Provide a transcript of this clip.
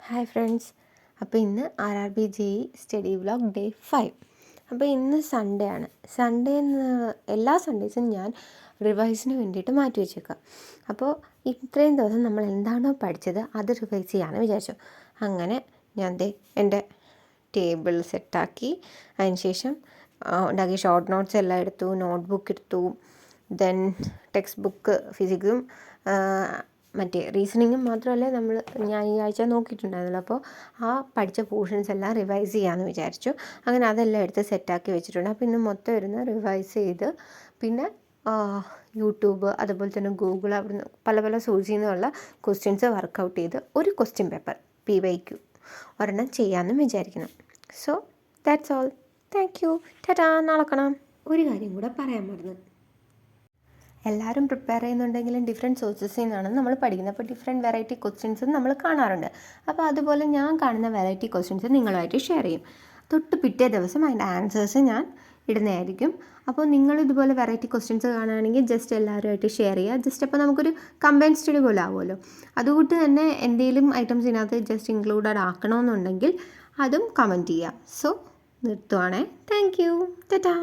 Hi friends. അപ്പോൾ ഇന്ന് RRB JEE study vlog day 5. അപ്പോൾ ഇന്ന് സൺഡേ ആണ്. എല്ലാ സൺഡേസും ഞാൻ റിവൈസിന് വേണ്ടിയിട്ട് മാറ്റി വെച്ചേക്കാം. അപ്പോൾ ഇത്രയും ദിവസം നമ്മൾ എന്താണോ പഠിച്ചത് അത് റിവൈസ് ചെയ്യാമെന്ന് വിചാരിച്ചു. അങ്ങനെ ഞാൻ എൻ്റെ ടേബിൾ സെറ്റാക്കി, അതിന് ശേഷം ഉണ്ടാക്കിയ ഷോർട്ട് നോട്ട്സ് എല്ലാം എടുത്തു, നോട്ട്ബുക്ക് എടുത്തു, ദെൻ ടെക്സ്റ്റ് ബുക്ക് ഫിസിക്സും മറ്റേ റീസണിങ്ങും മാത്രമല്ല ഞാൻ ഈ ആഴ്ച നോക്കിയിട്ടുണ്ടായിരുന്നല്ലോ. അപ്പോൾ ആ പഠിച്ച പോർഷൻസ് എല്ലാം റിവൈസ് ചെയ്യാമെന്ന് വിചാരിച്ചു. അങ്ങനെ അതെല്ലാം എടുത്ത് സെറ്റാക്കി വെച്ചിട്ടുണ്ട്. അപ്പോൾ ഇന്ന് മൊത്തം ഇരുന്ന് റിവൈസ് ചെയ്ത്, പിന്നെ യൂട്യൂബ് അതുപോലെ തന്നെ ഗൂഗിൾ അവിടുന്ന് പല സോഴ്സിൽ നിന്നുള്ള ക്വസ്റ്റ്യൻസ് വർക്കൗട്ട് ചെയ്ത് ഒരു ക്വസ്റ്റ്യൻ പേപ്പർ PYQ ഒരെണ്ണം ചെയ്യാമെന്നും വിചാരിക്കുന്നു. So that's all. Thank you. Tata. നാളെ കാണാം. ഒരു കാര്യം കൂടെ പറയാൻ മറന്നു. എല്ലാവരും പ്രിപ്പയർ ചെയ്യുന്നുണ്ടെങ്കിലും ഡിഫറെൻറ്റ് സോഴ്സസിൽ നിന്നാണ് നമ്മൾ പഠിക്കുന്നത്. അപ്പോൾ ഡിഫറെൻറ്റ് വെറൈറ്റി ക്വസ്റ്റ്യൻസും നമ്മൾ കാണാറുണ്ട്. അപ്പോൾ അതുപോലെ ഞാൻ കാണുന്ന വെറൈറ്റി ക്വസ്റ്റ്യൻസ് നിങ്ങളുമായിട്ട് ഷെയർ ചെയ്യും. തൊട്ട് പിറ്റേ ദിവസം അതിൻ്റെ ആൻസേഴ്സ് ഞാൻ ഇടുന്നതായിരിക്കും. അപ്പോൾ നിങ്ങൾ ഇതുപോലെ വെറൈറ്റി ക്വസ്റ്റ്യൻസ് കാണുകയാണെങ്കിൽ ജസ്റ്റ് എല്ലാവരുമായിട്ട് ഷെയർ ചെയ്യുക. ജസ്റ്റ് അപ്പോൾ നമുക്കൊരു കമ്പൈൻ സ്റ്റഡി പോലെ ആവുമല്ലോ. അതുകൊണ്ട് തന്നെ എന്തെങ്കിലും ഐറ്റംസ് ഇതിനകത്ത് ജസ്റ്റ് ഇൻക്ലൂഡഡ് ആക്കണമെന്നുണ്ടെങ്കിൽ അതും കമൻറ്റ് ചെയ്യുക. സോ നിർത്തുവാണേ. Thank you. ടാറ്റാ.